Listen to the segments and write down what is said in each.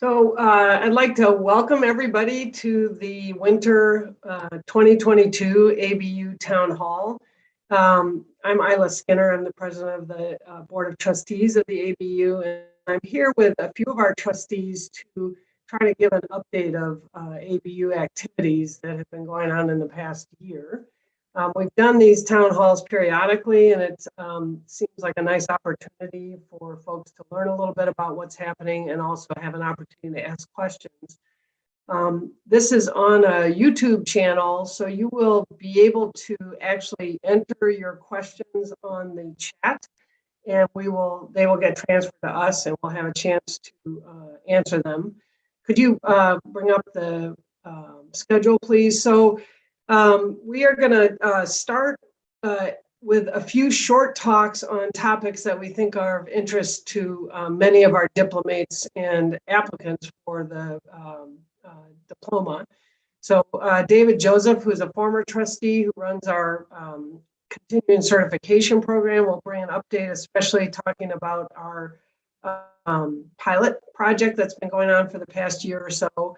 I'd like to welcome everybody to the winter 2022 ABU Town Hall. I'm Isla Skinner. I'm the president of the Board of Trustees of the ABU, and I'm here with a few of our trustees to try to give an update of ABU activities that have been going on in the past year. We've done these town halls periodically, and it seems like a nice opportunity for folks to learn a little bit about what's happening and also have an opportunity to ask questions. This is on a YouTube channel, so you will be able to actually enter your questions on the chat, and they will get transferred to us, and we'll have a chance to answer them. Could you bring up the schedule, please? So we are going to start with a few short talks on topics that we think are of interest to many of our diplomates and applicants for the diploma. So David Joseph, who is a former trustee who runs our continuing certification program, will bring an update, especially talking about our pilot project that's been going on for the past year or so.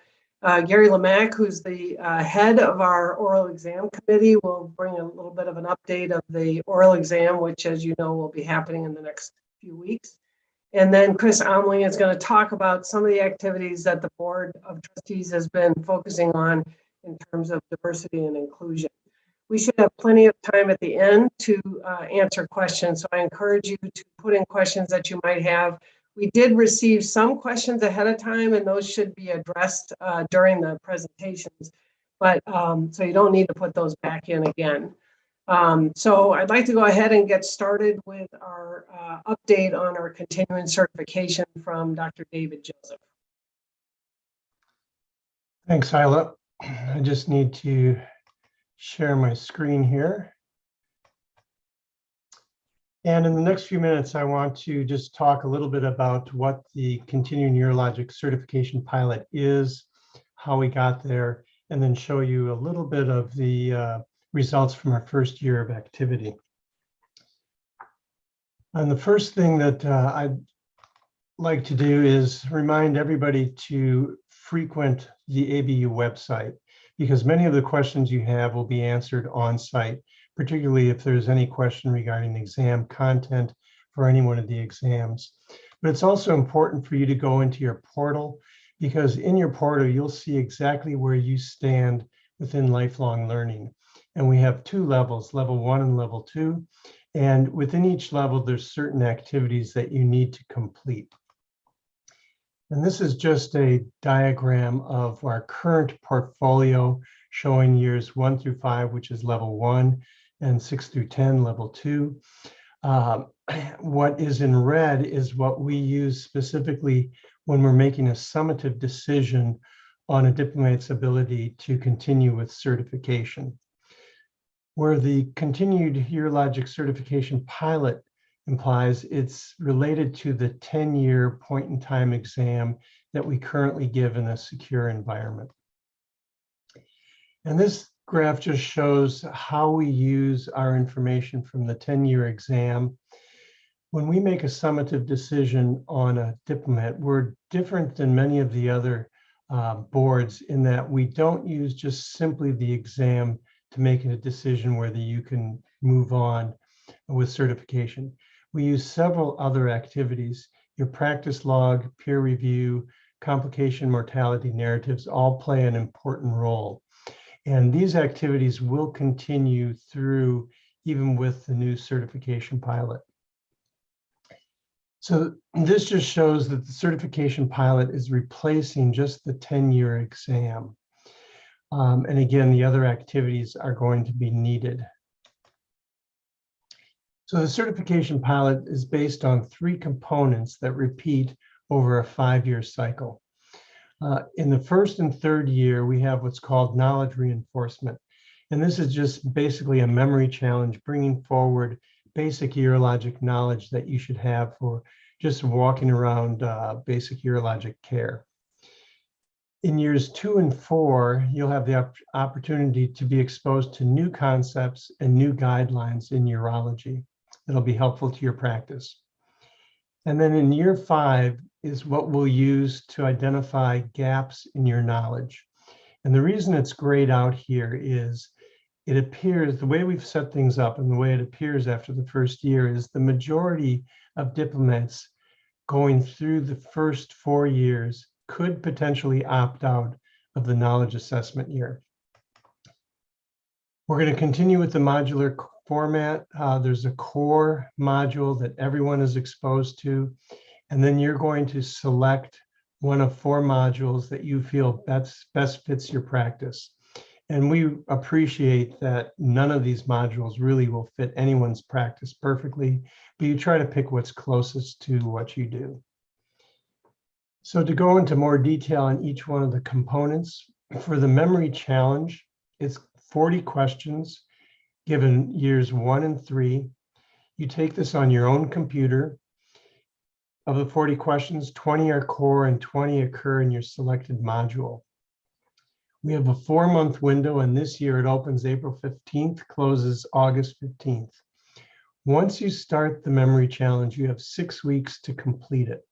Gary Lemack, who's the head of our oral exam committee, will bring a little bit of an update of the oral exam, which, as you know, will be happening in the next few weeks. And then Chris Omling is going to talk about some of the activities that the Board of Trustees has been focusing on in terms of diversity and inclusion. We should have plenty of time at the end to answer questions, so I encourage you to put in questions that you might have. We did receive some questions ahead of time, and those should be addressed during the presentations, but so you don't need to put those back in again. So I'd like to go ahead and get started with our update on our continuing certification from Dr. David Joseph. Thanks, Isla. I just need to share my screen here. And in the next few minutes, I want to just talk a little bit about what the continuing urologic certification pilot is, how we got there, and then show you a little bit of the results from our first year of activity. And the first thing that I'd like to do is remind everybody to frequent the ABU website, because many of the questions you have will be answered on site, particularly if there's any question regarding exam content for any one of the exams. But it's also important for you to go into your portal, because in your portal, you'll see exactly where you stand within lifelong learning. And we have two levels, level 1 and level 2. And within each level, there's certain activities that you need to complete. And this is just a diagram of our current portfolio showing years 1 through 5, which is level 1, and 6 through 10, level 2. What is in red is what we use specifically when we're making a summative decision on a diplomat's ability to continue with certification. Where the continued urologic certification pilot implies, it's related to the 10-year point-in-time exam that we currently give in a secure environment. And this graph just shows how we use our information from the 10-year exam. When we make a summative decision on a diplomat, we're different than many of the other boards in that we don't use just simply the exam to make a decision whether you can move on with certification. We use several other activities. Your practice log, peer review, complication mortality narratives all play an important role. And these activities will continue through even with the new certification pilot. So this just shows that the certification pilot is replacing just the 10-year exam. And again, the other activities are going to be needed. So the certification pilot is based on 3 components that repeat over a 5-year cycle. In the first and third year, we have what's called knowledge reinforcement. And this is just basically a memory challenge, bringing forward basic urologic knowledge that you should have for just walking around basic urologic care. In years 2 and 4, you'll have the opportunity to be exposed to new concepts and new guidelines in urology that'll be helpful to your practice. And then in year 5 is what we'll use to identify gaps in your knowledge. And the reason it's grayed out here is it appears, the way we've set things up and the way it appears after the first year is the majority of diplomats going through the first 4 years could potentially opt out of the knowledge assessment year. We're going to continue with the modular format. There's a core module that everyone is exposed to, and then you're going to select one of 4 modules that you feel best fits your practice. And we appreciate that none of these modules really will fit anyone's practice perfectly, but you try to pick what's closest to what you do. So to go into more detail on each one of the components, for the memory challenge, it's 40 questions given years 1 and 3. You take this on your own computer. Of the 40 questions, 20 are core and 20 occur in your selected module. We have a 4-month window, and this year it opens April 15th, closes August 15th. Once you start the memory challenge, you have 6 weeks to complete it.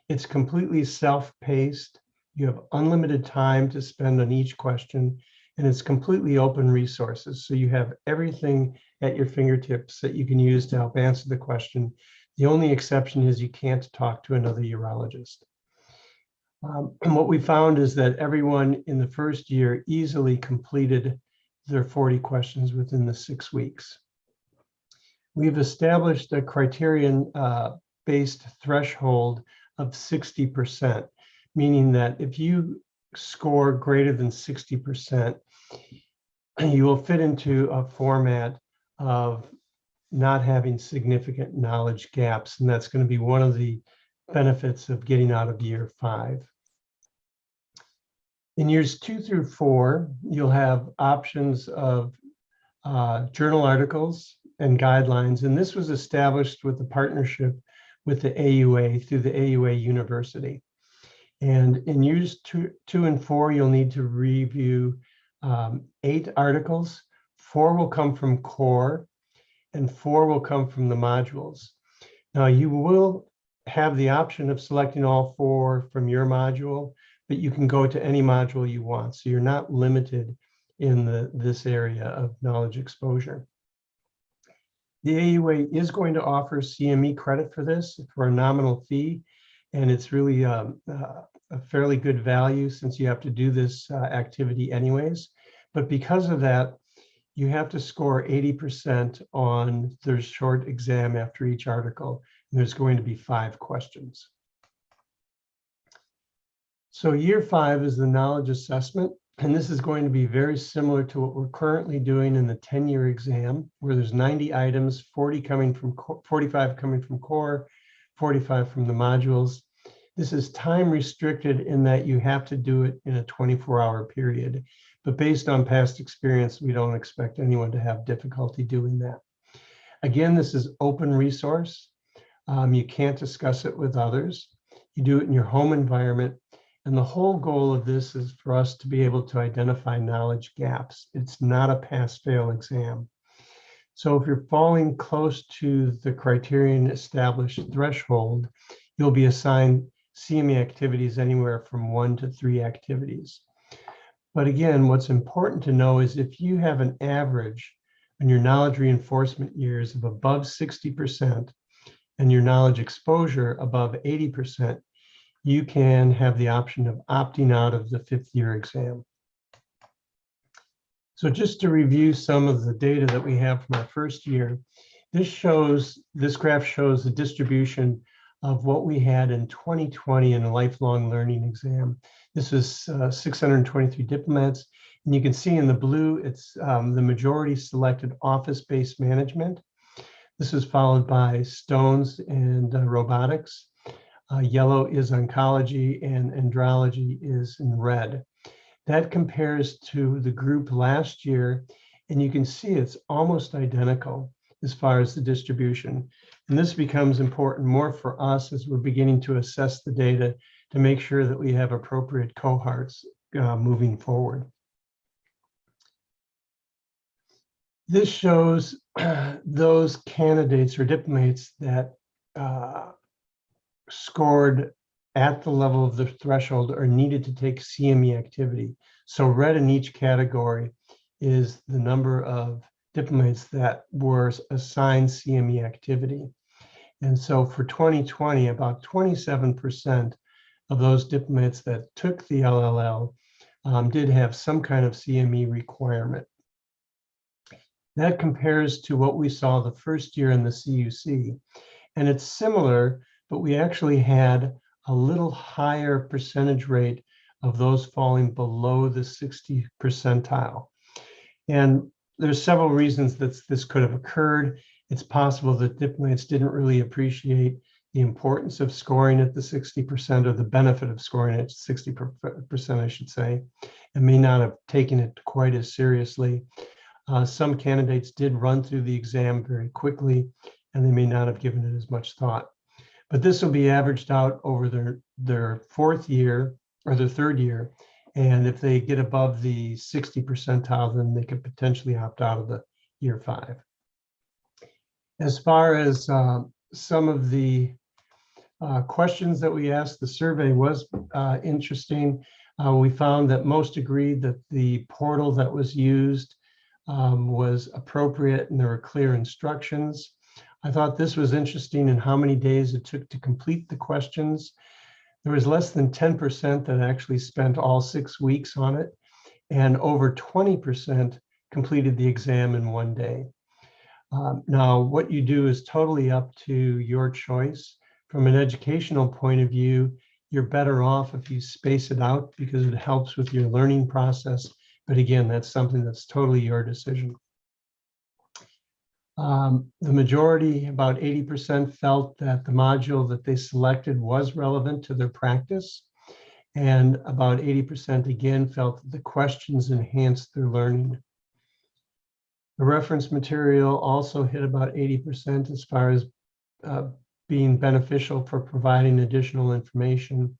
It's completely self-paced. You have unlimited time to spend on each question, and it's completely open resources. So you have everything at your fingertips that you can use to help answer the question. The only exception is you can't talk to another urologist. And what we found is that everyone in the first year easily completed their 40 questions within the 6 weeks. We've established a criterion-based threshold of 60%, meaning that if you score greater than 60%, you will fit into a format of not having significant knowledge gaps, and that's going to be one of the benefits of getting out of year 5. In years 2 through 4, you'll have options of journal articles and guidelines, and this was established with the partnership with the AUA through the AUA University. And in years 2 and 4, you'll need to review 8 articles. 4 will come from core, and 4 will come from the modules. Now, you will have the option of selecting all 4 from your module, but you can go to any module you want. So you're not limited in this area of knowledge exposure. The AUA is going to offer CME credit for this for a nominal fee, and it's really a fairly good value since you have to do this activity anyways. But because of that, you have to score 80% on their short exam after each article, and there's going to be 5 questions. So year 5 is the knowledge assessment, and this is going to be very similar to what we're currently doing in the 10-year exam, where there's 90 items, 45 coming from core, 45 from the modules. This is time restricted in that you have to do it in a 24-hour period. But based on past experience, we don't expect anyone to have difficulty doing that. Again, this is open resource. You can't discuss it with others. You do it in your home environment. And the whole goal of this is for us to be able to identify knowledge gaps. It's not a pass-fail exam. So if you're falling close to the criterion established threshold, you'll be assigned CME activities anywhere from 1 to 3 activities. But again, what's important to know is if you have an average on your knowledge reinforcement years of above 60% and your knowledge exposure above 80%, you can have the option of opting out of the 5th year exam. So just to review some of the data that we have from our first year, this graph shows the distribution of what we had in 2020 in a lifelong learning exam. This was 623 diplomats, and you can see in the blue, it's the majority selected office-based management. This was followed by stones and robotics. Yellow is oncology, and andrology is in red. That compares to the group last year, and you can see it's almost identical as far as the distribution. And this becomes important more for us as we're beginning to assess the data to make sure that we have appropriate cohorts moving forward. This shows those candidates or diplomats that scored at the level of the threshold are needed to take CME activity. So red in each category is the number of diplomates that were assigned CME activity. And so for 2020, about 27% of those diplomats that took the LLL did have some kind of CME requirement. That compares to what we saw the first year in the CUC. And it's similar, but we actually had a little higher percentage rate of those falling below the 60 percentile. And there's several reasons that this could have occurred. It's possible that diplomats didn't really appreciate the importance of scoring at the 60%, or the benefit of scoring at 60%, I should say, and may not have taken it quite as seriously. Some candidates did run through the exam very quickly, and they may not have given it as much thought. But this will be averaged out over their fourth year or their third year. And if they get above the 60 percentile, then they could potentially opt out of the year 5. As far as some of the questions that we asked, the survey was interesting. We found that most agreed that the portal that was used was appropriate and there were clear instructions. I thought this was interesting in how many days it took to complete the questions. There was less than 10% that actually spent all 6 weeks on it, and over 20% completed the exam in 1 day. Now, what you do is totally up to your choice. From an educational point of view, you're better off if you space it out because it helps with your learning process. But again, that's something that's totally your decision. The majority, about 80%, felt that the module that they selected was relevant to their practice. And about 80% again felt that the questions enhanced their learning. The reference material also hit about 80% as far as being beneficial for providing additional information.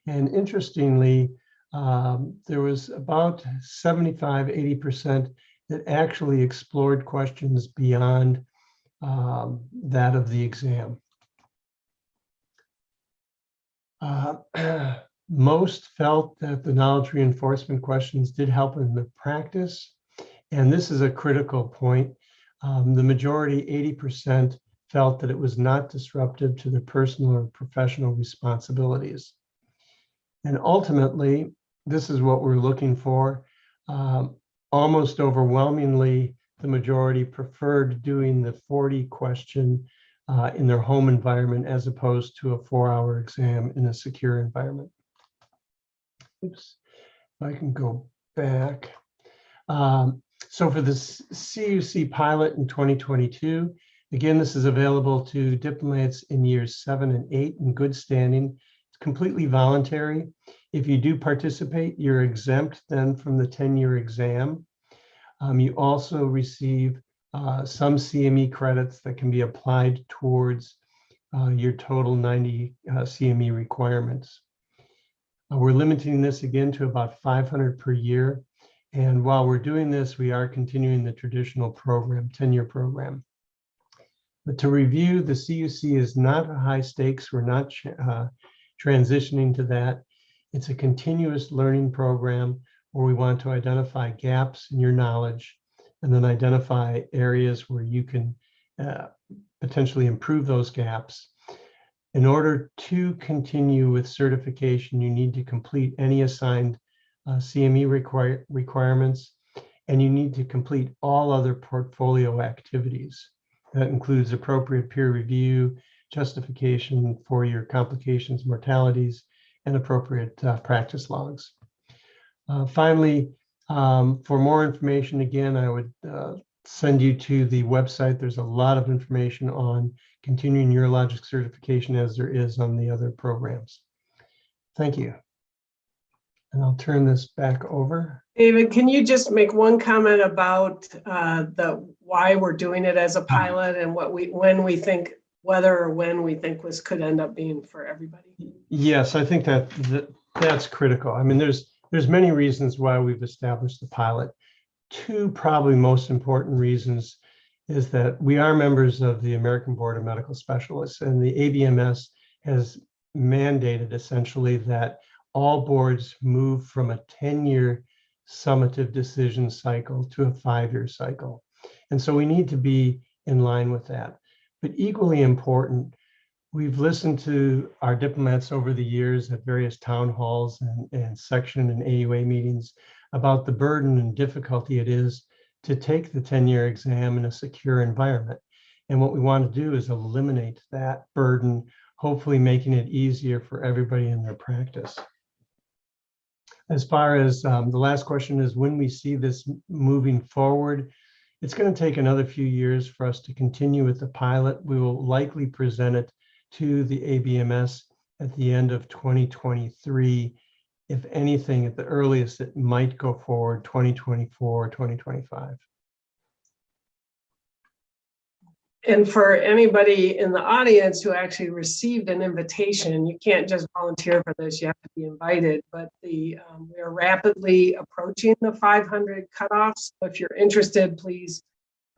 And interestingly, there was about 75–80% that actually explored questions beyond that of the exam. Most felt that the knowledge reinforcement questions did help in the practice. And this is a critical point. The majority, 80%, felt that it was not disruptive to their personal or professional responsibilities. And ultimately, this is what we're looking for. Almost overwhelmingly, the majority preferred doing the 40 question in their home environment as opposed to a 4-hour exam in a secure environment. Oops, if I can go back. So for the CUC pilot in 2022, again, this is available to diplomats in years 7 and 8 in good standing. It's completely voluntary. If you do participate, you're exempt then from the 10-year exam. You also receive some CME credits that can be applied towards your total 90 CME requirements. We're limiting this again to about 500 per year. And while we're doing this, we are continuing the traditional program, 10-year program. But to review, the CUC is not a high stakes. We're not transitioning to that. It's a continuous learning program where we want to identify gaps in your knowledge and then identify areas where you can potentially improve those gaps. In order to continue with certification, you need to complete any assigned CME requirements, and you need to complete all other portfolio activities. That includes appropriate peer review, justification for your complications, mortalities, and appropriate practice logs. Finally, for more information, again, I would send you to the website. There's a lot of information on continuing urologic certification as there is on the other programs. Thank you. And I'll turn this back over. David, can you just make one comment about why we're doing it as a pilot and when we think this could end up being for everybody? Yes, I think that's critical. I mean, there's many reasons why we've established the pilot. Two probably most important reasons is that we are members of the American Board of Medical Specialists, and the ABMS has mandated essentially that all boards move from a 10-year summative decision cycle to a 5-year cycle. And so we need to be in line with that. But equally important, we've listened to our diplomats over the years at various town halls and section and AUA meetings about the burden and difficulty it is to take the 10-year exam in a secure environment. And what we want to do is eliminate that burden, hopefully making it easier for everybody in their practice. As far as the last question is when we see this moving forward, it's going to take another few years for us to continue with the pilot. We will likely present it to the ABMS at the end of 2023. If anything, at the earliest, it might go forward 2024, 2025. And for anybody in the audience who actually received an invitation, you can't just volunteer for this, you have to be invited. But we are rapidly approaching the 500 cutoffs. So if you're interested, please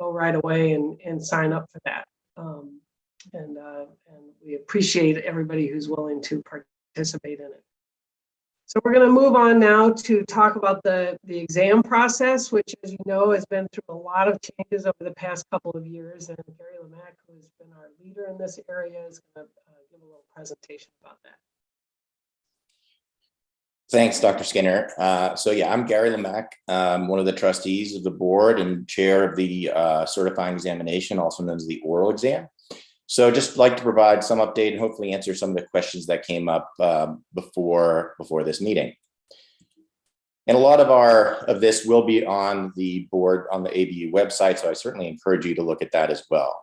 go right away and sign up for that. And we appreciate everybody who's willing to participate in it. So we're going to move on now to talk about the exam process, which, as you know, has been through a lot of changes over the past couple of years. And Gary Lemack, who has been our leader in this area, is going to give a little presentation about that. Thanks, Dr. Skinner. So yeah, I'm Gary Lemack, one of the trustees of the board and chair of the certifying examination, also known as the oral exam. So just like to provide some update and hopefully answer some of the questions that came up before this meeting. And a lot of this will be on the board on the ABU website, so I certainly encourage you to look at that as well.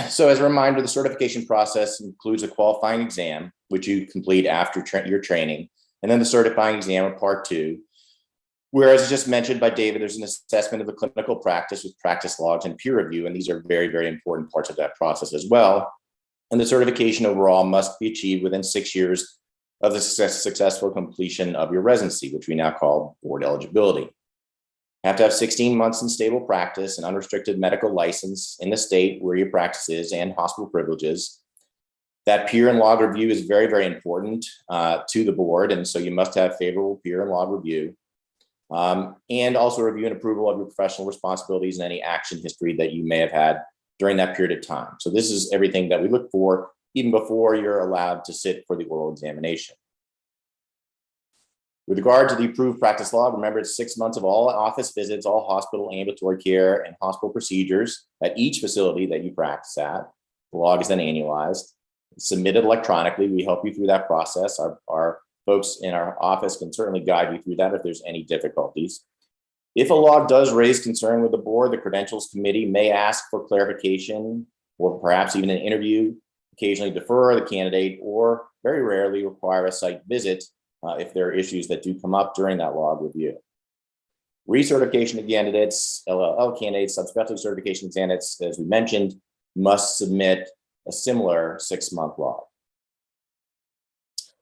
So as a reminder, the certification process includes a qualifying exam, which you complete after your training, and then the certifying exam of part 2. Whereas just mentioned by David, there's an assessment of the clinical practice with practice logs and peer review, and these are very, very important parts of that process as well. And the certification overall must be achieved within 6 years of the successful completion of your residency, which we now call board eligibility. You have to have 16 months in stable practice and unrestricted medical license in the state where your practice is and hospital privileges. That peer and log review is very, very important to the board, and so you must have favorable peer and log review. And also review and approval of your professional responsibilities and any action history that you may have had during that period of time. So this is everything that we look for even before you're allowed to sit for the oral examination. With regard to the approved practice log, remember it's 6 months of all office visits, all hospital ambulatory care and hospital procedures at each facility that you practice at. The log is then annualized, it's submitted electronically. We help you through that process. Our folks in our office can certainly guide you through that if there's any difficulties. If a log does raise concern with the board, the credentials committee may ask for clarification or perhaps even an interview, occasionally defer the candidate, or very rarely require a site visit if there are issues that do come up during that log review. Recertification candidates, LLL candidates, subspecialty certification candidates, as we mentioned, must submit a similar 6-month log.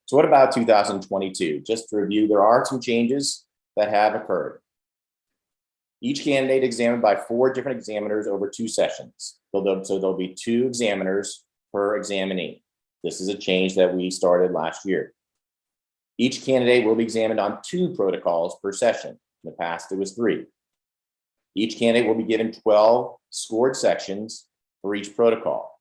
So what about 2022? Just to review, there are some changes that have occurred. Each candidate examined by 4 different examiners over 2 sessions. So there'll be 2 examiners per examinee. This is a change that we started last year. Each candidate will be examined on 2 protocols per session. In the past, it was 3. Each candidate will be given 12 scored sections for each protocol.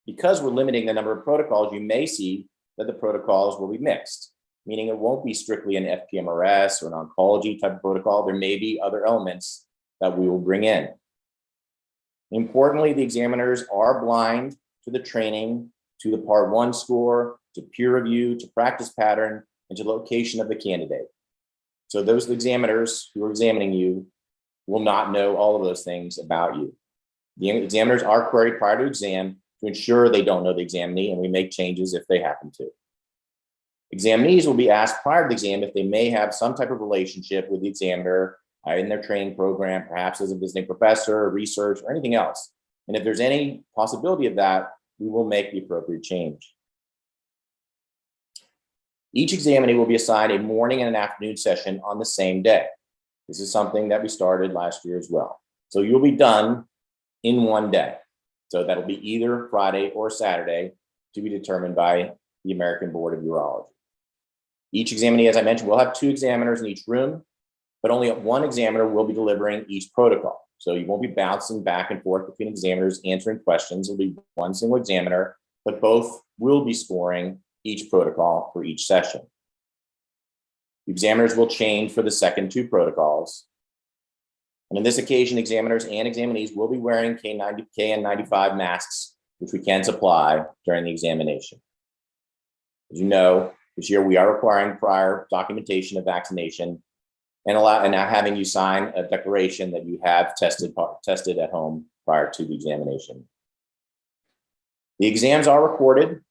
Because we're limiting the number of protocols, you may see that the protocols will be mixed, meaning it won't be strictly an FPMRS or an oncology type of protocol. There may be other elements that we will bring in. Importantly, the examiners are blind to the training, to the part 1 score, to peer review, to practice pattern, and to location of the candidate. So those examiners who are examining you will not know all of those things about you. The examiners are queried prior to exam to ensure they don't know the examinee, and we make changes if they happen to. Examinees will be asked prior to the exam if they may have some type of relationship with the examiner in their training program, perhaps as a visiting professor, research, or anything else. And if there's any possibility of that, we will make the appropriate change. Each examinee will be assigned a morning and an afternoon session on the same day. This is something that we started last year as well. So you'll be done in one day. So that'll be either Friday or Saturday, to be determined by the American Board of Urology. Each examinee, as I mentioned, will have 2 examiners in each room, but only 1 examiner will be delivering each protocol. So you won't be bouncing back and forth between examiners answering questions. It'll be 1 single examiner, but both will be scoring each protocol for each session. The examiners will change for the second 2 protocols. And on this occasion, examiners and examinees will be wearing KN95 masks, which we can supply during the examination. As you know, this year we are requiring prior documentation of vaccination and now having you sign a declaration that you have tested at home prior to the examination. The exams are recorded.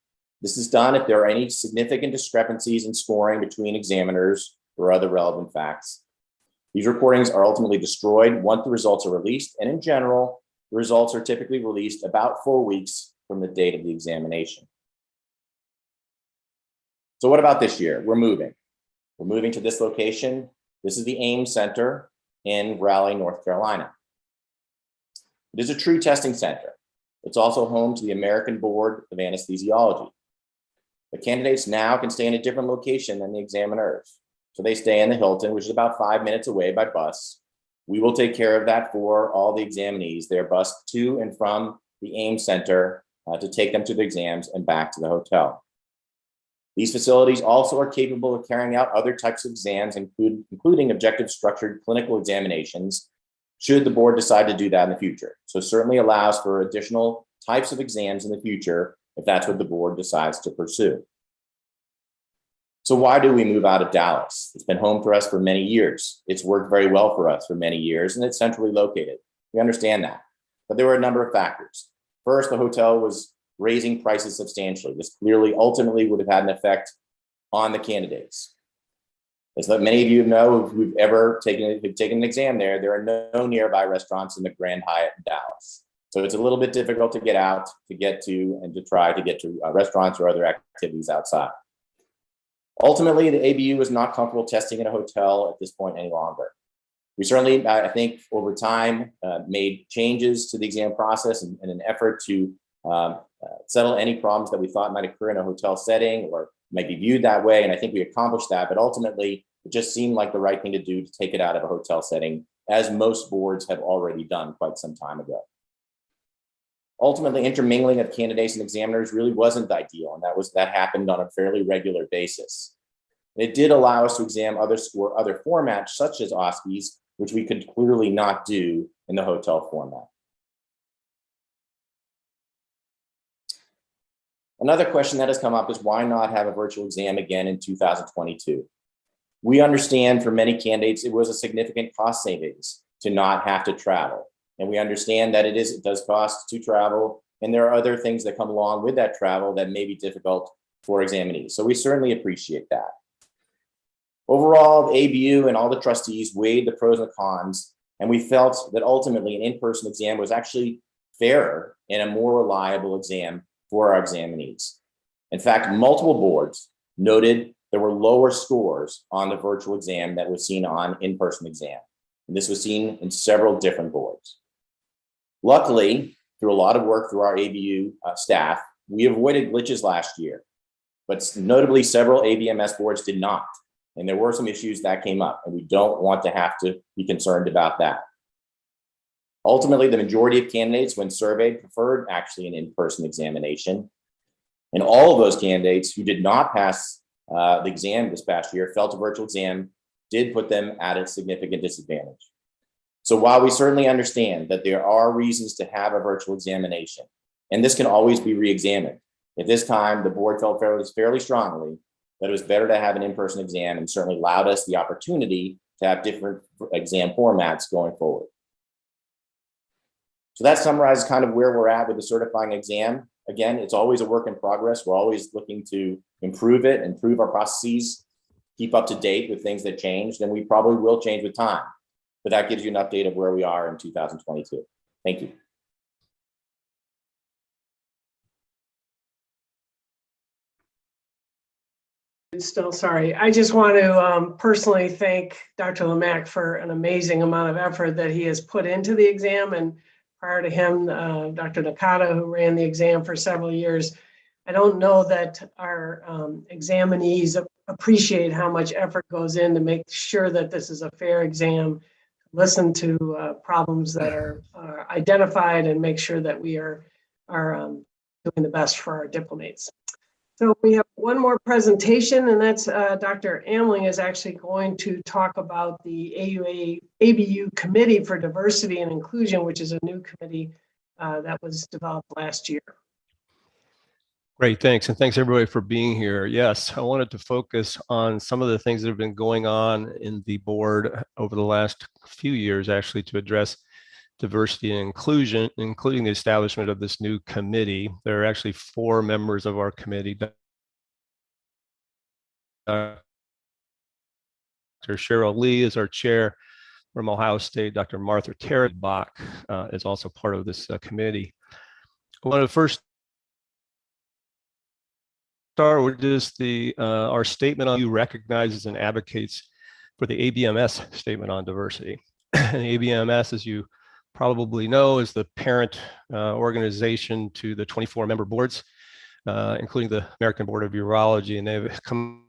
This is done if there are any significant discrepancies in scoring between examiners or other relevant facts. These recordings are ultimately destroyed once the results are released, and in general, the results are typically released about 4 weeks from the date of the examination. So what about this year? We're moving. We're moving to this location. This is the AIM Center in Raleigh, North Carolina. It is a true testing center. It's also home to the American Board of Anesthesiology. The candidates now can stay in a different location than the examiners. So they stay in the Hilton, which is about 5 minutes away by bus. We will take care of that for all the examinees. They're bused to and from the AIM Center to take them to the exams and back to the hotel. These facilities also are capable of carrying out other types of exams, including objective structured clinical examinations, should the board decide to do that in the future. So certainly allows for additional types of exams in the future if that's what the board decides to pursue. So why do we move out of Dallas? It's been home for us for many years. It's worked very well for us for many years, and it's centrally located. We understand that. But there were a number of factors. First, the hotel was raising prices substantially. This clearly ultimately would have had an effect on the candidates. As many of you know who've ever taken an exam there are no nearby restaurants in the Grand Hyatt in Dallas. So it's a little bit difficult to get out, to get to, and to try to get to restaurants or other activities outside. Ultimately, the ABU was not comfortable testing in a hotel at this point any longer. We certainly, I think, over time, made changes to the exam process in an effort to settle any problems that we thought might occur in a hotel setting or might be viewed that way. And I think we accomplished that, but ultimately, it just seemed like the right thing to do to take it out of a hotel setting, as most boards have already done quite some time ago. Ultimately, intermingling of candidates and examiners really wasn't ideal, and that happened on a fairly regular basis. And it did allow us to examine other formats, such as OSCEs, which we could clearly not do in the hotel format. Another question that has come up is why not have a virtual exam again in 2022? We understand for many candidates, it was a significant cost savings to not have to travel. And we understand that it does cost to travel, and there are other things that come along with that travel that may be difficult for examinees. So we certainly appreciate that. Overall, the ABU and all the trustees weighed the pros and the cons, and we felt that ultimately an in-person exam was actually fairer and a more reliable exam for our examinees. In fact, multiple boards noted there were lower scores on the virtual exam that was seen on in-person exam. And this was seen in several different boards. Luckily, through a lot of work through our ABU staff, we avoided glitches last year, but notably several ABMS boards did not. And there were some issues that came up, and we don't want to have to be concerned about that. Ultimately, the majority of candidates, when surveyed, preferred actually an in-person examination. And all of those candidates who did not pass the exam this past year felt a virtual exam did put them at a significant disadvantage. So while we certainly understand that there are reasons to have a virtual examination, and this can always be re-examined, at this time, the board felt fairly strongly that it was better to have an in-person exam and certainly allowed us the opportunity to have different exam formats going forward. So that summarizes kind of where we're at with the certifying exam. Again, it's always a work in progress. We're always looking to improve it, improve our processes, keep up to date with things that changed, and we probably will change with time. But that gives you an update of where we are in 2022. Thank you. Still sorry. I just want to personally thank Dr. Lemack for an amazing amount of effort that he has put into the exam, and prior to him, Dr. Nakata, who ran the exam for several years. I don't know that our examinees appreciate how much effort goes in to make sure that this is a fair exam, listen to problems that are identified, and make sure that we are doing the best for our diplomates. So we have one more presentation, and that's Dr. Amling is actually going to talk about the ABU Committee for Diversity and Inclusion, which is a new committee that was developed last year. Great, thanks. And thanks everybody for being here. Yes, I wanted to focus on some of the things that have been going on in the board over the last few years, actually, to address diversity and inclusion, including the establishment of this new committee. There are actually 4 members of our committee. Dr. Cheryl Lee is our chair. From Ohio State, Dr. Martha Terry Bach is also part of this committee. I want to first start with just our statement on you recognizes and advocates for the ABMS statement on diversity. And ABMS, as you probably know, is the parent organization to the 24 member boards, including the American Board of Urology, and they've come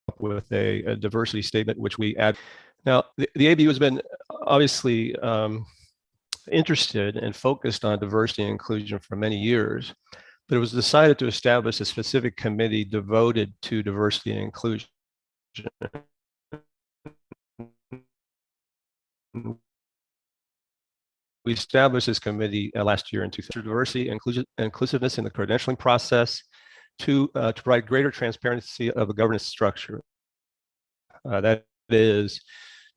up with a diversity statement, which we add. Now, the ABU has been obviously interested and focused on diversity and inclusion for many years, but it was decided to establish a specific committee devoted to diversity and inclusion. We established this committee last year in 2000. Diversity and inclusiveness in the credentialing process, to provide greater transparency of the governance structure. That is,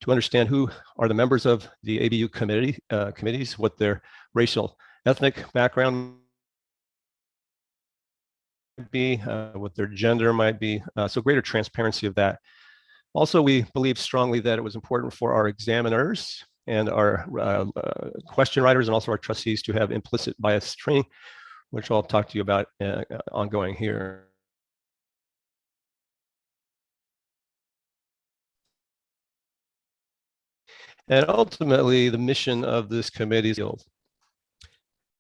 to understand who are the members of the ABU committees, what their racial, ethnic background might be, what their gender might be, so greater transparency of that. Also, we believe strongly that it was important for our examiners and our question writers and also our trustees to have implicit bias training, which I'll talk to you about ongoing here. And ultimately, the mission of this committee is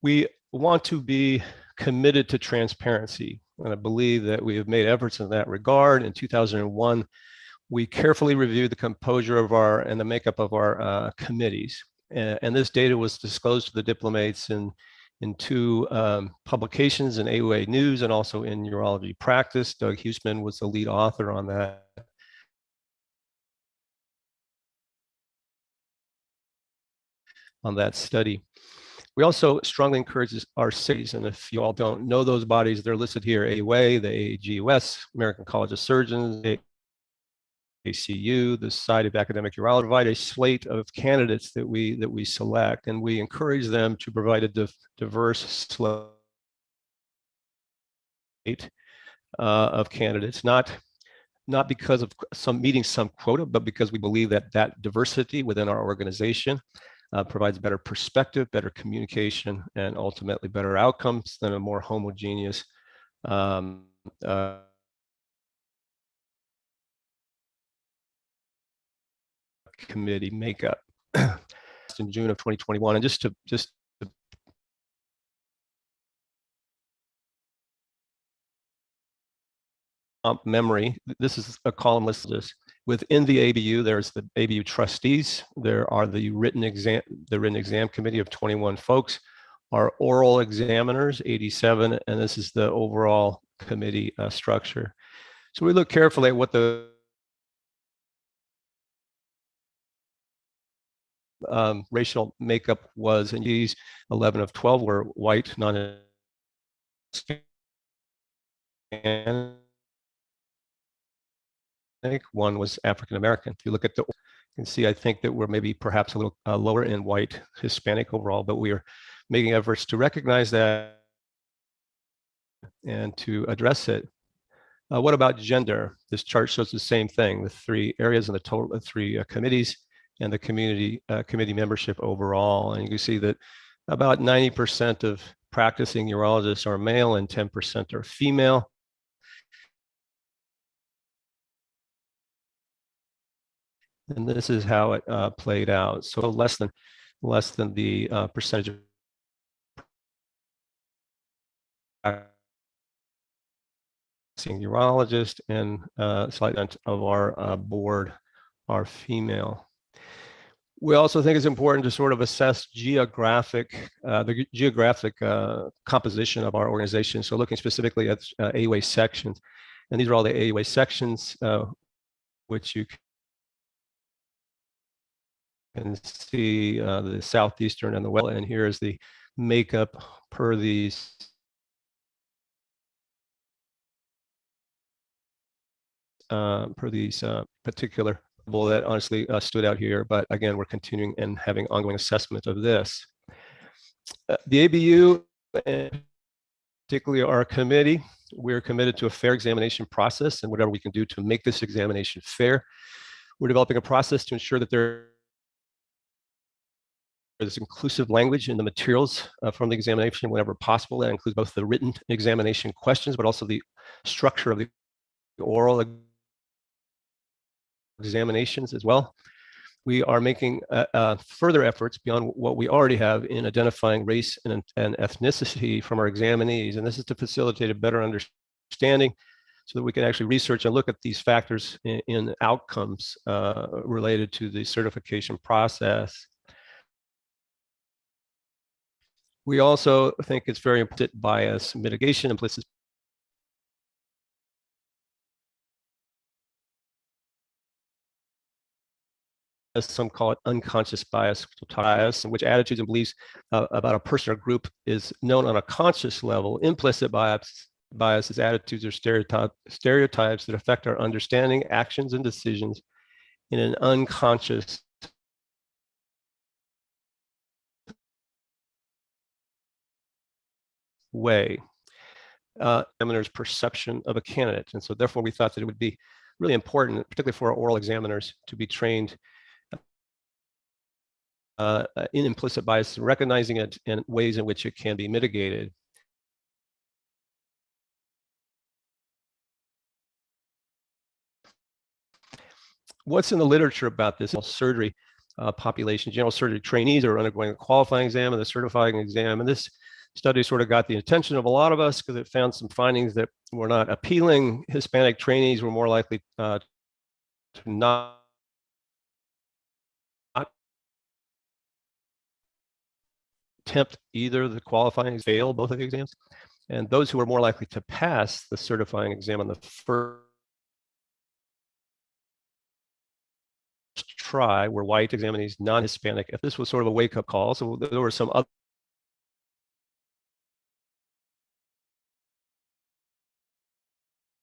we want to be committed to transparency. And I believe that we have made efforts in that regard. In 2001, we carefully reviewed the composure of and the makeup of our committees. And this data was disclosed to the diplomates in 2 publications in AUA News and also in Urology Practice. Doug Huseman was the lead author on that. On that study. We also strongly encourage our cities, and if you all don't know those bodies, they're listed here: AUA, the AAGUS, American College of Surgeons, ACU, the Society of Academic Urology, provide a slate of candidates that we select, and we encourage them to provide a diverse slate of candidates, not because of meeting some quota, but because we believe that diversity within our organization provides better perspective, better communication, and ultimately better outcomes than a more homogeneous committee makeup. In June of 2021, and just to memory, this is a column list of this. Within the ABU, there's the ABU trustees. There are the written exam committee of 21 folks, our oral examiners, 87, and this is the overall committee structure. So we look carefully at what the racial makeup was, and these 11 of 12 were white, non-Hispanic. One was African American. If you look at you can see, I think that we're maybe perhaps a little lower in white Hispanic overall, but we are making efforts to recognize that and to address it. What about gender? This chart shows the same thing, the 3 areas in the total, the 3 committees and the community committee membership overall. And you can see that about 90% of practicing urologists are male and 10% are female. And this is how it played out. So less than the percentage of urologist, and slightly of our board are female. We also think it's important to sort of assess the geographic composition of our organization. So looking specifically at AUA sections, and these are all the AUA sections, which you can see the southeastern and the west. And here is the makeup per these particular that honestly stood out here. But again, we're continuing and having ongoing assessment of this. The ABU, and particularly our committee, we're committed to a fair examination process and whatever we can do to make this examination fair. We're developing a process to ensure that there is inclusive language in the materials from the examination whenever possible. That includes both the written examination questions, but also the structure of the oral examinations as well. We are making further efforts beyond what we already have in identifying race and ethnicity from our examinees. And this is to facilitate a better understanding so that we can actually research and look at these factors in outcomes related to the certification process. We also think it's very important bias mitigation, implicit as some call it unconscious bias, in which attitudes and beliefs about a person or group is known on a conscious level. Implicit bias is attitudes or stereotypes that affect our understanding, actions, and decisions in an unconscious way. Examiner's perception of a candidate. And so therefore we thought that it would be really important, particularly for our oral examiners, to be trained in implicit bias, recognizing it and ways in which it can be mitigated. What's in the literature about this surgery population? General surgery trainees are undergoing a qualifying exam and the certifying exam. And this study sort of got the attention of a lot of us because it found some findings that were not appealing. Hispanic trainees were more likely to not attempt either the qualifying, fail both of the exams, and those who were more likely to pass the certifying exam on the first try were white examinees, non-Hispanic. If this was sort of a wake-up call, so there were some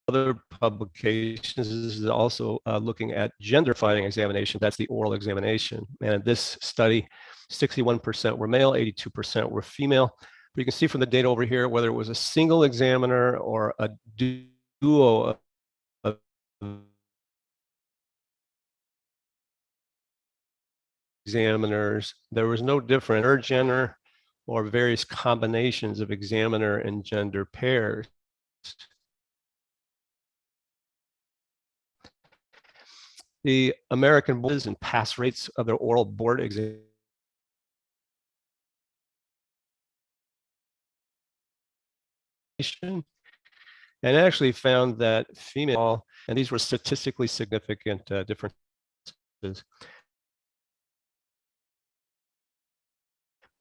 other publications. This is also looking at gender-defining examination. That's the oral examination. And this study, 61% were male, 82% were female. But you can see from the data over here, whether it was a single examiner or a duo of examiners, there was no difference in gender or various combinations of examiner and gender pairs. The American boards and pass rates of their oral board examination and actually found that female, and these were statistically significant differences.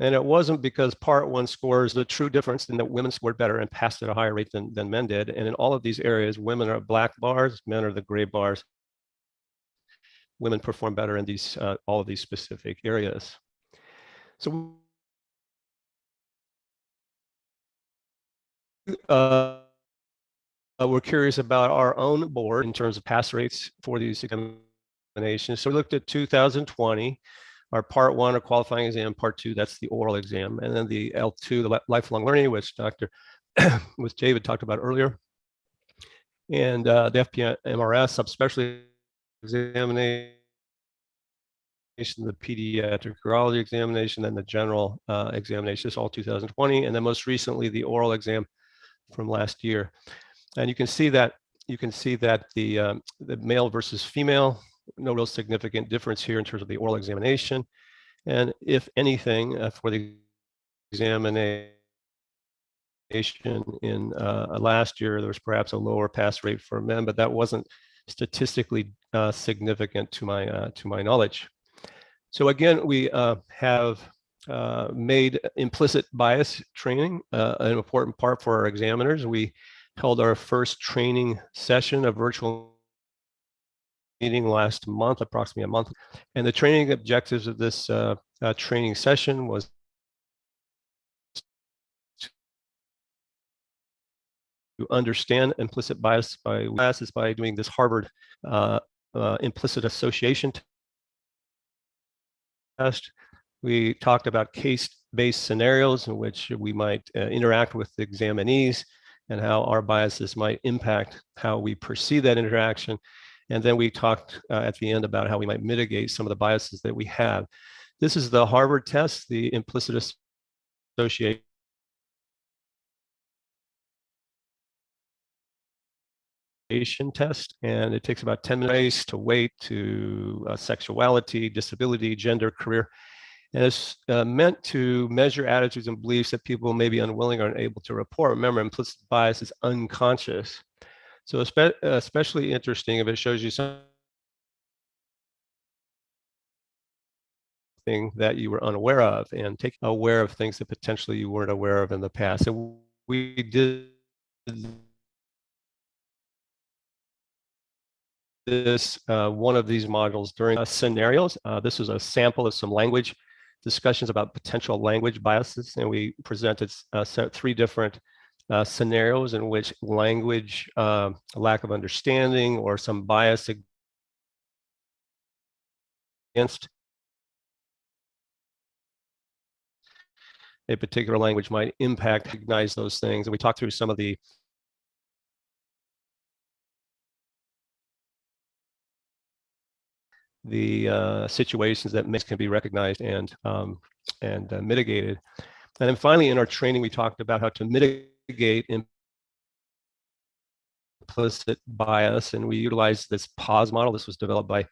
And it wasn't because part one scores the true difference in that women scored better and passed at a higher rate than men did. And in all of these areas, women are black bars, men are the gray bars. Women perform better in these all of these specific areas. So we're curious about our own board in terms of pass rates for these examinations. So we looked at 2020, our part one, or qualifying exam, part two, that's the oral exam, and then the L2, the lifelong learning, which which David talked about earlier, and the FPMRS, subspecialty examination, the pediatric urology examination, and the general examination. This is all 2020, and then most recently the oral exam from last year. And you can see that the male versus female no real significant difference here in terms of the oral examination. And if anything, for the examination in last year, there was perhaps a lower pass rate for men, but that wasn't statistically significant to my knowledge. So again, we have made implicit bias training an important part for our examiners. We held our first training session, a virtual meeting last month, approximately a month. And the training objectives of this training session was to understand implicit bias by doing this Harvard implicit association test. We talked about case-based scenarios in which we might interact with the examinees and how our biases might impact how we perceive that interaction. And then we talked at the end about how we might mitigate some of the biases that we have. This is the Harvard test, the implicit association test, and it takes about 10 minutes to weight to sexuality, disability, gender, career. And it's meant to measure attitudes and beliefs that people may be unwilling or unable to report. Remember, implicit bias is unconscious. So especially interesting if it shows you something that you were unaware of, and take aware of things that potentially you weren't aware of in the past. So we did this one of these modules during scenarios. This was a sample of some language discussions about potential language biases, and we presented 3 different scenarios in which language lack of understanding or some bias against a particular language might recognize those things. And we talked through some of the situations that can be recognized and mitigated. And then finally, in our training, we talked about how to mitigate implicit bias, and we utilized this pause model. This was developed by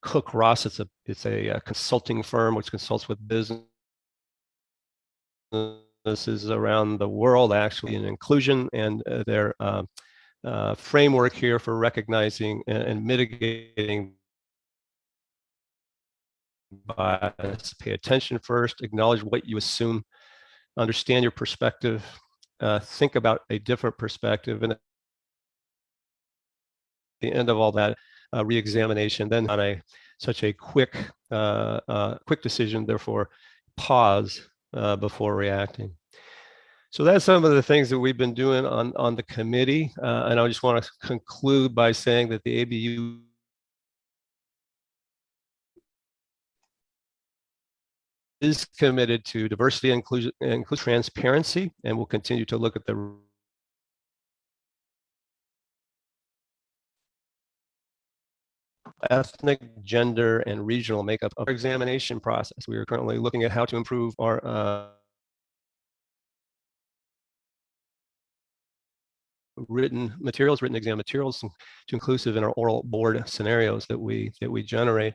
Cook Ross. It's a consulting firm which consults with businesses around the world, actually, in inclusion, and their framework here for recognizing and mitigating bias. Pay attention first, acknowledge what you assume, understand your perspective, think about a different perspective, and at the end of all that, re-examination, then on such a quick decision, therefore pause before reacting. So that's some of the things that we've been doing on the committee, and I just want to conclude by saying that the ABU is committed to diversity, inclusion, and transparency, and will continue to look at the ethnic, gender, and regional makeup of our examination process. We are currently looking at how to improve our written exam materials to inclusive in our oral board scenarios that we generate.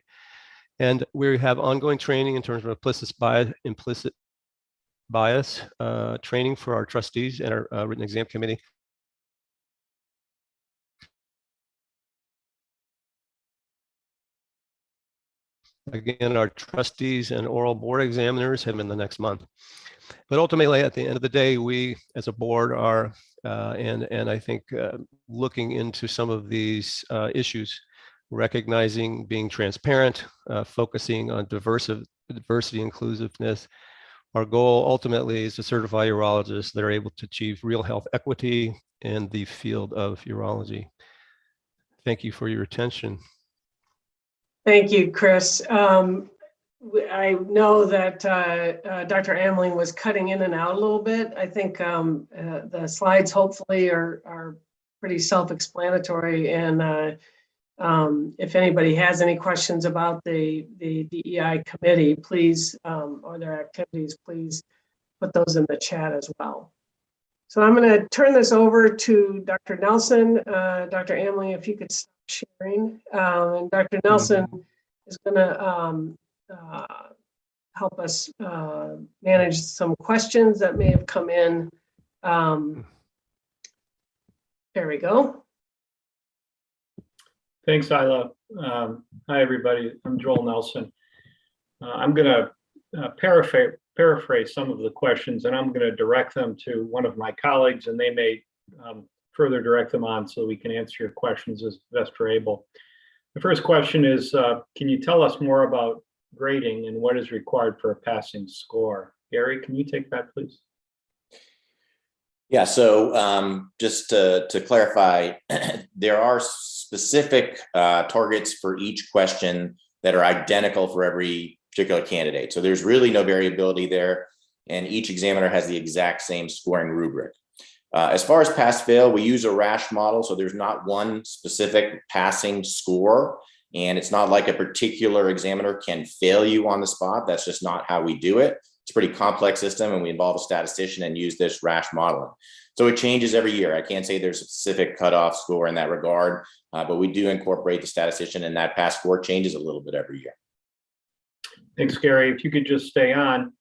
And we have ongoing training in terms of implicit bias training for our trustees and our written exam committee. Again, our trustees and oral board examiners have been the next month. But ultimately, at the end of the day, we as a board are, and I think looking into some of these issues, recognizing, being transparent, focusing on diversity, inclusiveness. Our goal ultimately is to certify urologists that are able to achieve real health equity in the field of urology. Thank you for your attention. Thank you, Chris. I know that Dr. Amling was cutting in and out a little bit. I think the slides hopefully are pretty self-explanatory, and if anybody has any questions about the DEI committee, please, or their activities, please put those in the chat as well. So I'm going to turn this over to Dr. Nelson. Dr. Amling, if you could stop sharing. And Dr. Nelson is going to help us manage some questions that may have come in. There we go. Thanks, Isla. Hi, everybody. I'm Joel Nelson. I'm going to paraphrase some of the questions, and I'm going to direct them to one of my colleagues, and they may further direct them on so we can answer your questions as best we're able. The first question is, can you tell us more about grading and what is required for a passing score? Gary, can you take that, please? Yeah, so just to clarify, there are specific targets for each question that are identical for every particular candidate. So there's really no variability there, and each examiner has the exact same scoring rubric. As far as pass-fail, we use a RASH model, so there's not one specific passing score, and it's not like a particular examiner can fail you on the spot. That's just not how we do it. It's a pretty complex system, and we involve a statistician and use this RASH modeling. So it changes every year. I can't say there's a specific cutoff score in that regard, but we do incorporate the statistician, and that pass score changes a little bit every year. Thanks, Gary. If you could just stay on.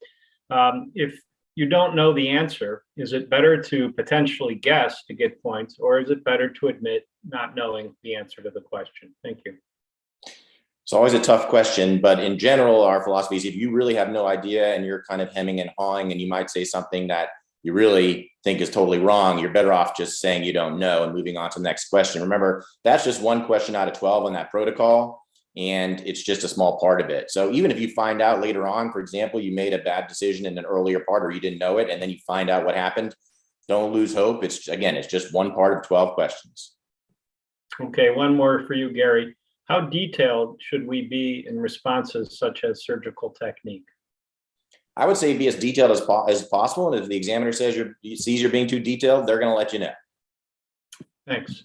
If you don't know the answer, is it better to potentially guess to get points, or is it better to admit not knowing the answer to the question? Thank you. It's always a tough question, but in general, our philosophy is if you really have no idea and you're kind of hemming and hawing and you might say something that you really think is totally wrong, you're better off just saying you don't know and moving on to the next question. Remember, that's just one question out of 12 on that protocol, and it's just a small part of it. So even if you find out later on, for example, you made a bad decision in an earlier part or you didn't know it, and then you find out what happened, don't lose hope. It's just one part of 12 questions. Okay, one more for you, Gary. How detailed should we be in responses such as surgical technique? I would say be as detailed as possible. And if the examiner says sees you're being too detailed, they're going to let you know. Thanks.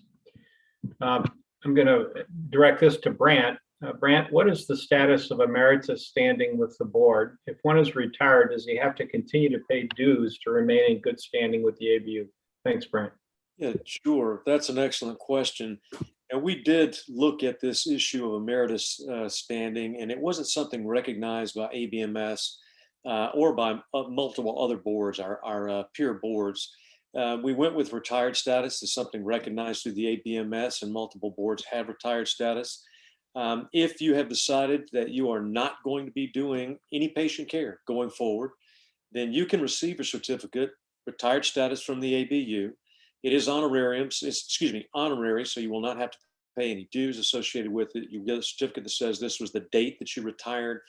I'm going to direct this to Brant. Brant, what is the status of emeritus standing with the board? If one is retired, does he have to continue to pay dues to remain in good standing with the ABU? Thanks, Brant. Yeah, sure. That's an excellent question. And we did look at this issue of emeritus standing, and it wasn't something recognized by ABMS or by multiple other boards, our peer boards. We went with retired status as something recognized through the ABMS, and multiple boards have retired status. If you have decided that you are not going to be doing any patient care going forward, then you can receive a certificate, retired status from the ABU. It is honorary, so you will not have to pay any dues associated with it. You get a certificate that says this was the date that you retired,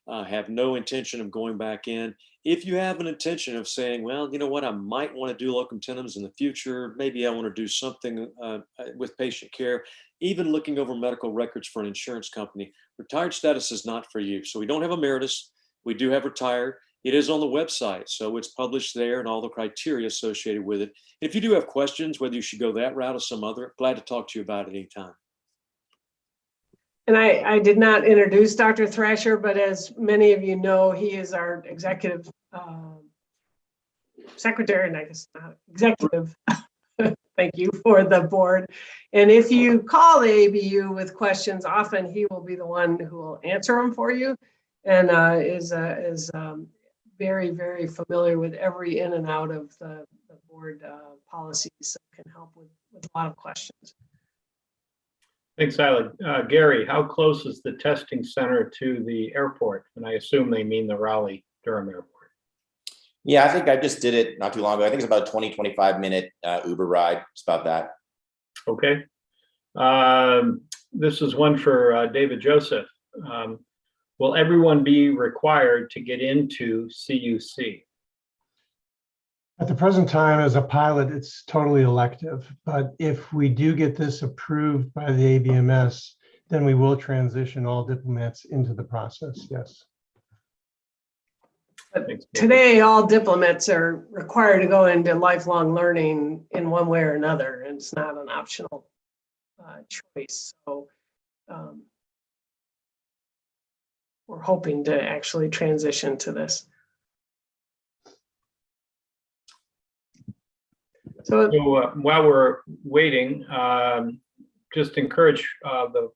have no intention of going back in. If you have an intention of saying, well, you know what, I might want to do locum tenens in the future, maybe I want to do something with patient care, even looking over medical records for an insurance company, retired status is not for you. So we don't have emeritus, we do have retired. It is on the website, so it's published there and all the criteria associated with it. If you do have questions, whether you should go that route or some other, glad to talk to you about it anytime. And I did not introduce Dr. Thrasher, but as many of you know, he is our executive secretary, and I guess not executive. Thank you for the board. And if you call the ABU with questions, often he will be the one who will answer them for you, and is very, very familiar with every in and out of the board policies, so can help with a lot of questions. Thanks, Isla. Gary, how close is the testing center to the airport? And I assume they mean the Raleigh-Durham Airport. Yeah, I think I just did it not too long ago. I think it's about a 20, 25-minute Uber ride. It's about that. Okay. This is one for David Joseph. Will everyone be required to get into CUC? At the present time, as a pilot, it's totally elective. But if we do get this approved by the ABMS, then we will transition all diplomats into the process, yes. But today, all diplomats are required to go into lifelong learning in one way or another, and it's not an optional choice. So we're hoping to actually transition to this. So while we're waiting, just encourage the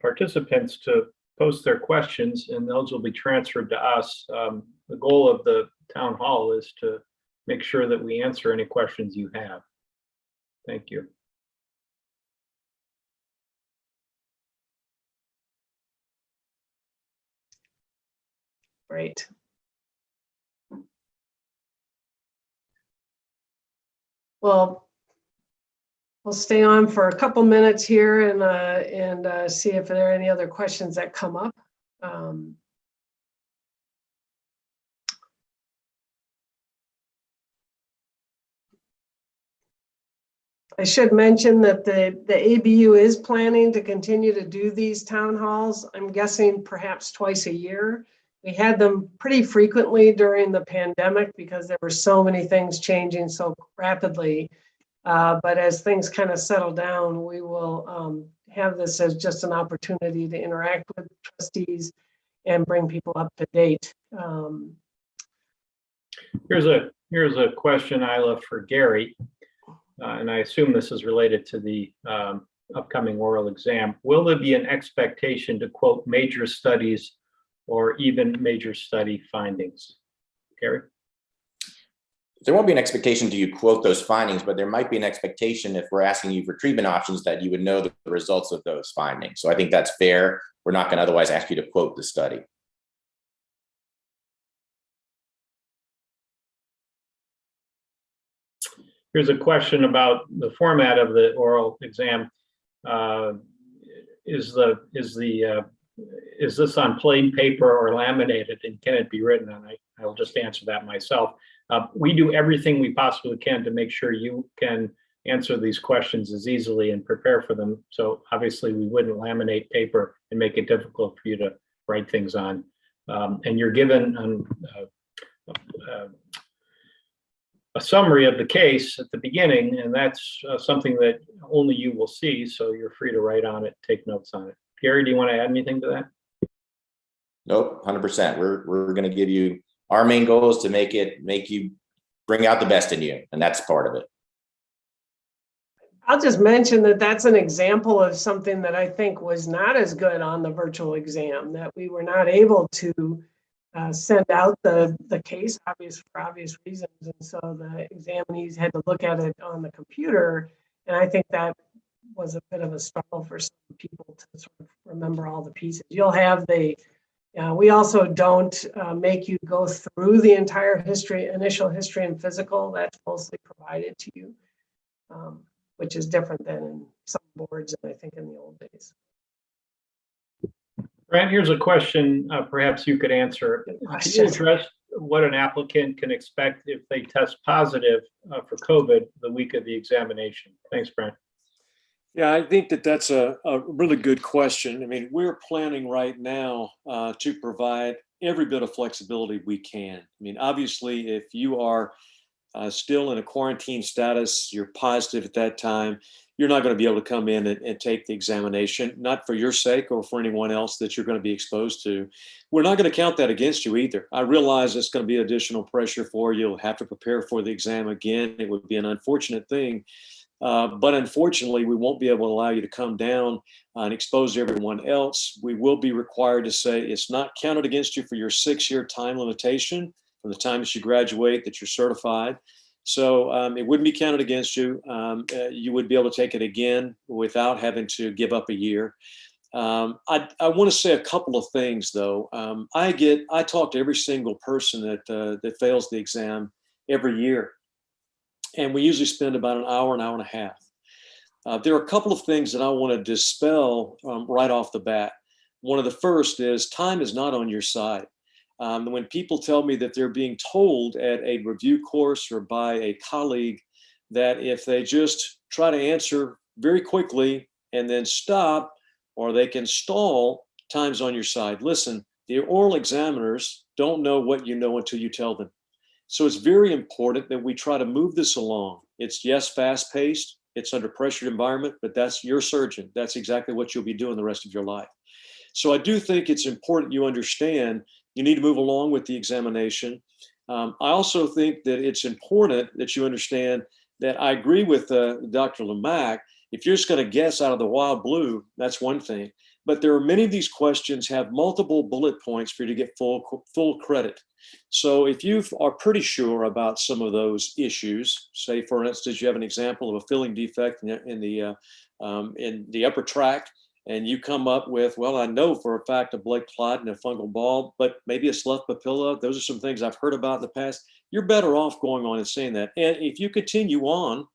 participants to post their questions, and those will be transferred to us. The goal of the town hall is to make sure that we answer any questions you have. Thank you. Great. Well, we'll stay on for a couple minutes here and see if there are any other questions that come up. I should mention that the ABU is planning to continue to do these town halls. I'm guessing perhaps twice a year. We had them pretty frequently during the pandemic because there were so many things changing so rapidly. But as things kind of settle down, we will have this as just an opportunity to interact with trustees and bring people up to date. Here's a question, Isla, for Gary. And I assume this is related to the upcoming oral exam. Will there be an expectation to quote major studies or even major study findings? Gary? There won't be an expectation to you quote those findings, but there might be an expectation if we're asking you for treatment options that you would know the results of those findings. So I think that's fair. We're not going to otherwise ask you to quote the study. Here's a question about the format of the oral exam. Is this on plain paper or laminated, and can it be written on? I'll just answer that myself. We do everything we possibly can to make sure you can answer these questions as easily and prepare for them. So obviously we wouldn't laminate paper and make it difficult for you to write things on. And you're given a summary of the case at the beginning, and that's something that only you will see, so you're free to write on it, take notes on it. Gary, do you want to add anything to that? Nope, 100%. We're going to give you, our main goal is to make you bring out the best in you, and that's part of it. I'll just mention that that's an example of something that I think was not as good on the virtual exam, that we were not able to send out the case for obvious reasons. And so the examinees had to look at it on the computer. And I think that was a bit of a struggle for some people to sort of remember all the pieces. You'll have we also don't make you go through the entire initial history and physical. That's mostly provided to you, which is different than in some boards and I think in the old days. Grant, here's a question perhaps you could answer. Can you address what an applicant can expect if they test positive for COVID the week of the examination? Thanks, Brent. Yeah, I think that's a really good question. I mean, we're planning right now to provide every bit of flexibility we can. I mean, obviously, if you are still in a quarantine status, you're positive at that time, you're not going to be able to come in and take the examination, not for your sake or for anyone else that you're going to be exposed to. We're not going to count that against you either. I realize it's going to be additional pressure for you. You'll have to prepare for the exam again. It would be an unfortunate thing. But unfortunately, we won't be able to allow you to come down and expose everyone else. We will be required to say it's not counted against you for your 6-year time limitation from the time that you graduate, that you're certified. So it wouldn't be counted against you. You would be able to take it again without having to give up a year. I want to say a couple of things, though. I talk to every single person that fails the exam every year. And we usually spend about an hour and a half. There are a couple of things that I want to dispel right off the bat. One of the first is time is not on your side. When people tell me that they're being told at a review course or by a colleague that if they just try to answer very quickly and then stop, or they can stall, time's on your side. Listen, the oral examiners don't know what you know until you tell them. So it's very important that we try to move this along. It's, yes, fast-paced, it's under pressured environment, but that's your surgeon. That's exactly what you'll be doing the rest of your life. So I do think it's important you understand you need to move along with the examination. I also think that it's important that you understand that I agree with Dr. Lemack If you're just going to guess out of the wild blue, that's one thing. But there are many of these questions have multiple bullet points for you to get full credit. So if you are pretty sure about some of those issues, say for instance you have an example of a filling defect in the upper tract, and you come up with, well, I know for a fact a blood clot and a fungal ball, but maybe a slough papilla. Those are some things I've heard about in the past. You're better off going on and saying that. And if you continue on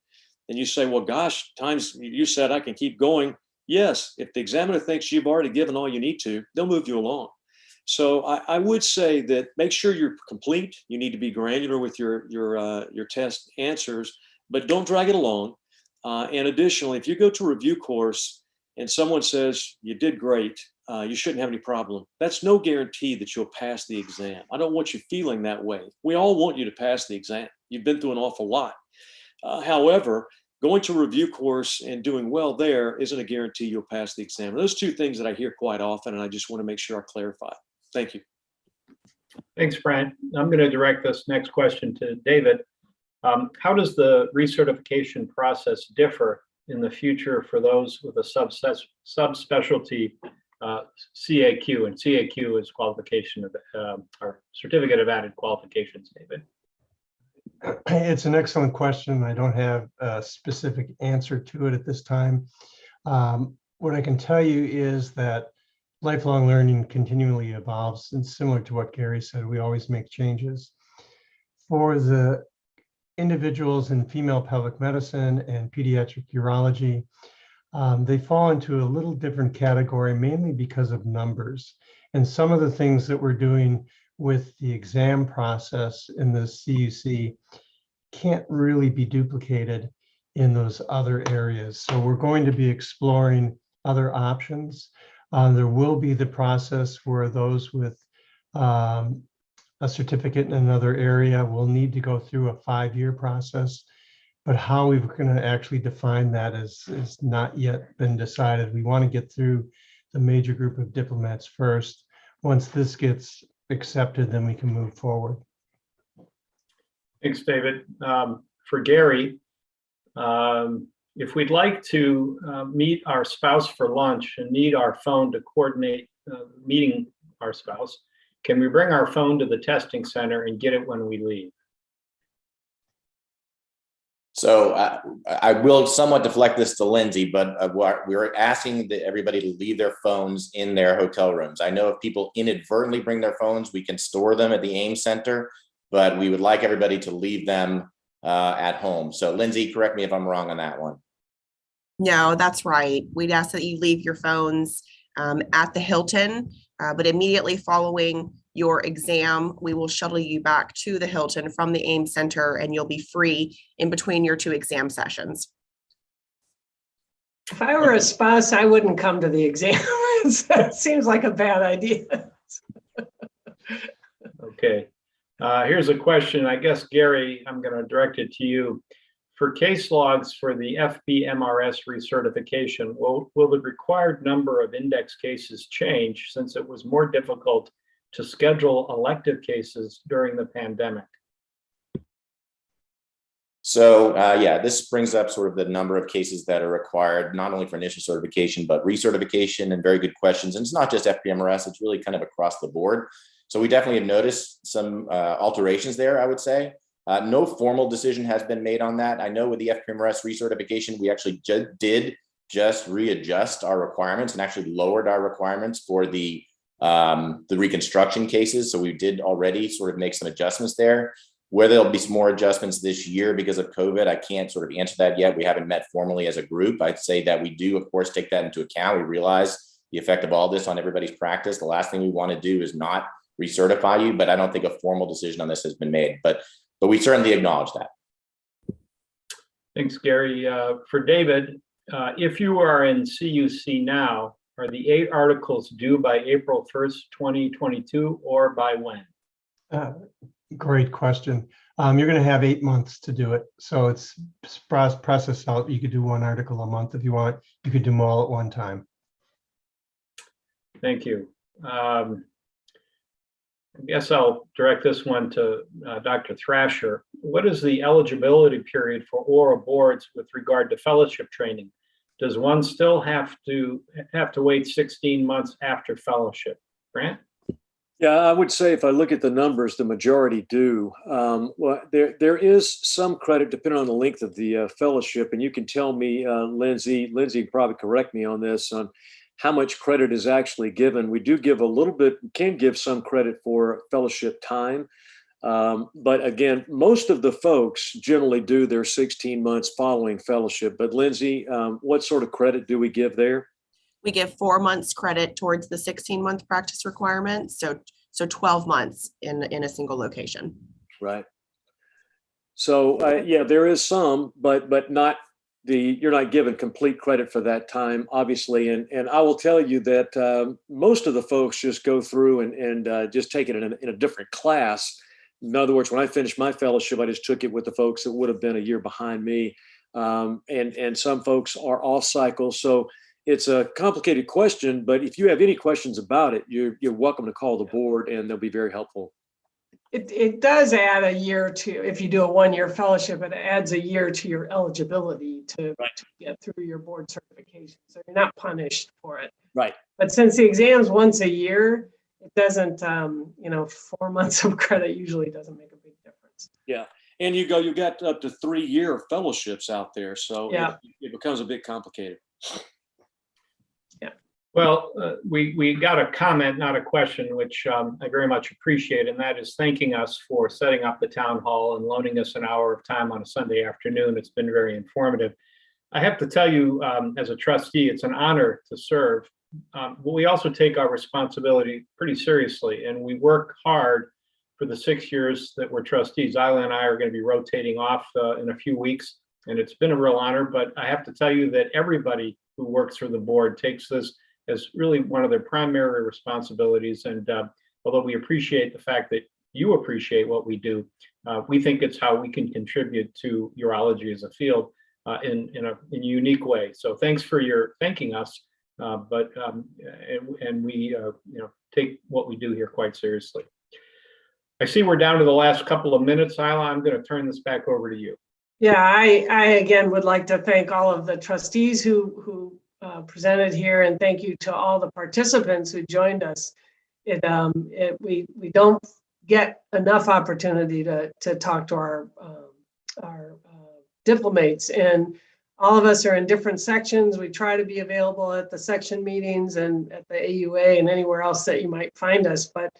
and you say, well, gosh, times you said I can keep going. Yes, if the examiner thinks you've already given all you need to, they'll move you along. So I would say that make sure you're complete. You need to be granular with your test answers, but don't drag it along. And additionally, if you go to a review course and someone says you did great, you shouldn't have any problem. That's no guarantee that you'll pass the exam. I don't want you feeling that way. We all want you to pass the exam. You've been through an awful lot. However, going to a review course and doing well there isn't a guarantee you'll pass the exam. Those two things that I hear quite often, and I just want to make sure I clarify. Thank you. Thanks, Brent. I'm going to direct this next question to David. How does the recertification process differ in the future for those with a subspecialty CAQ, and CAQ is qualification of our certificate of added qualifications, David? It's an excellent question. I don't have a specific answer to it at this time. What I can tell you is that lifelong learning continually evolves, and similar to what Gary said, we always make changes. For the individuals in female pelvic medicine and pediatric urology, they fall into a little different category, mainly because of numbers. And some of the things that we're doing with the exam process in the CUC can't really be duplicated in those other areas. So we're going to be exploring other options. There will be the process where those with a certificate in another area will need to go through a 5-year process. But how we're going to actually define that is not yet been decided. We want to get through the major group of diplomats first. Once this gets accepted, then we can move forward. Thanks, David. For Gary, if we'd like to meet our spouse for lunch and need our phone to coordinate meeting our spouse, can we bring our phone to the testing center and get it when we leave? So I will somewhat deflect this to Lindsay, but we're asking everybody to leave their phones in their hotel rooms. I know if people inadvertently bring their phones, we can store them at the AIM Center, but we would like everybody to leave them at home. So Lindsay, correct me if I'm wrong on that one. No, that's right. We'd ask that you leave your phones at the Hilton, but immediately following your exam, we will shuttle you back to the Hilton from the AIM Center, and you'll be free in between your 2 exam sessions. If I were a spouse, I wouldn't come to the exam. It seems like a bad idea. Okay. Here's a question. I guess, Gary, I'm going to direct it to you. For case logs for the FBMRS recertification, will the required number of index cases change since it was more difficult to schedule elective cases during the pandemic? So yeah, this brings up sort of the number of cases that are required, not only for initial certification, but recertification, and very good questions. And it's not just FBMRS, it's really kind of across the board. So we definitely have noticed some alterations there, I would say. No formal decision has been made on that. I know with the FBMRS recertification, we actually did just readjust our requirements and actually lowered our requirements for the reconstruction cases. So we did already sort of make some adjustments there. Whether there'll be some more adjustments this year because of COVID, I can't sort of answer that yet. We haven't met formally as a group. I'd say that we do, of course, take that into account. We realize the effect of all this on everybody's practice. The last thing we want to do is not recertify you, but I don't think a formal decision on this has been made. But we certainly acknowledge that. Thanks, Gary. For David, if you are in CUC now, are the 8 articles due by April 1st, 2022, or by when? Great question. You're going to have 8 months to do it. So it's process out. You could do 1 article a month if you want. You could do them all at one time. Thank you. I guess I'll direct this one to Dr. Thrasher. What is the eligibility period for oral boards with regard to fellowship training? does one still have to wait 16 months after fellowship? Grant? Yeah, I would say if I look at the numbers, the majority do. Well, there is some credit depending on the length of the fellowship, and you can tell me, Lindsay can probably correct me on this, on how much credit is actually given. We do give a little bit, can give some credit for fellowship time. But again, most of the folks generally do their 16 months following fellowship. But Lindsay, what sort of credit do we give there? We give 4 months credit towards the 16-month practice requirement. So 12 months in a single location. Right. So yeah, there is some, but not you're not given complete credit for that time, obviously. And I will tell you that most of the folks just go through and just take it in a different class. In other words, when I finished my fellowship, I just took it with the folks that would have been a year behind me. And some folks are off cycle. So it's a complicated question, but if you have any questions about it, you're welcome to call the board and they'll be very helpful. It does add a year to, if you do a 1-year fellowship, it adds a year to your eligibility to get through your board certification. So you're not punished for it. Right. But since the exam's once a year, it doesn't, 4 months of credit usually doesn't make a big difference. Yeah. And you got up to 3-year fellowships out there. So yeah, it becomes a bit complicated. Well, we got a comment, not a question, which I very much appreciate, and that is thanking us for setting up the town hall and loaning us an hour of time on a Sunday afternoon. It's been very informative. I have to tell you, as a trustee, it's an honor to serve. But we also take our responsibility pretty seriously, and we work hard for the 6 years that we're trustees. Isla and I are going to be rotating off in a few weeks, and it's been a real honor. But I have to tell you that everybody who works for the board takes this as really one of their primary responsibilities. And although we appreciate the fact that you appreciate what we do, we think it's how we can contribute to urology as a field in a unique way. So thanks for your thanking us, and we take what we do here quite seriously. I see we're down to the last couple of minutes. Isla, I'm going to turn this back over to you. Yeah, I again would like to thank all of the trustees who presented here, and thank you to all the participants who joined us. We don't get enough opportunity to talk to our diplomates, and all of us are in different sections. We try to be available at the section meetings and at the AUA and anywhere else that you might find us. But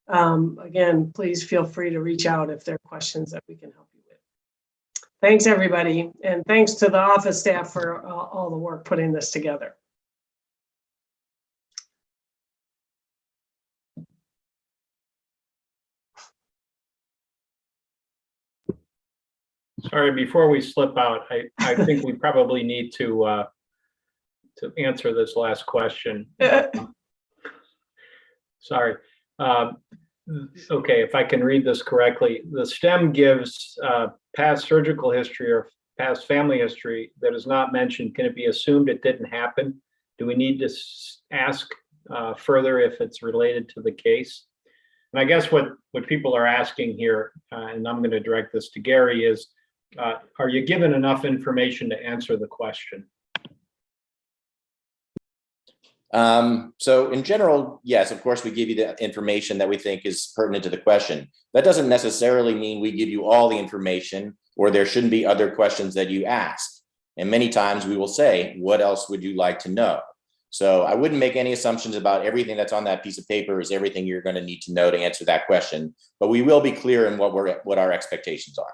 again, please feel free to reach out if there are questions that we can help you with. Thanks, everybody. And thanks to the office staff for all the work putting this together. Sorry, before we slip out, I think we probably need to answer this last question. Sorry. Okay, if I can read this correctly, the STEM gives past surgical history or past family history that is not mentioned. Can it be assumed it didn't happen? Do we need to ask further if it's related to the case? And I guess what people are asking here, and I'm going to direct this to Gary, is are you given enough information to answer the question? So in general, yes, of course, we give you the information that we think is pertinent to the question. That doesn't necessarily mean we give you all the information or there shouldn't be other questions that you ask. And many times we will say, what else would you like to know? So I wouldn't make any assumptions about everything that's on that piece of paper is everything you're going to need to know to answer that question, but we will be clear in what our expectations are.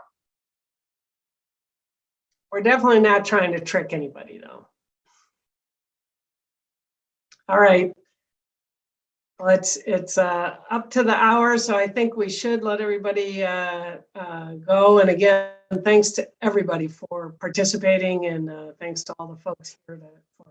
We're definitely not trying to trick anybody, though. All right. Well, it's up to the hour, so I think we should let everybody go. And again, thanks to everybody for participating, and thanks to all the folks here for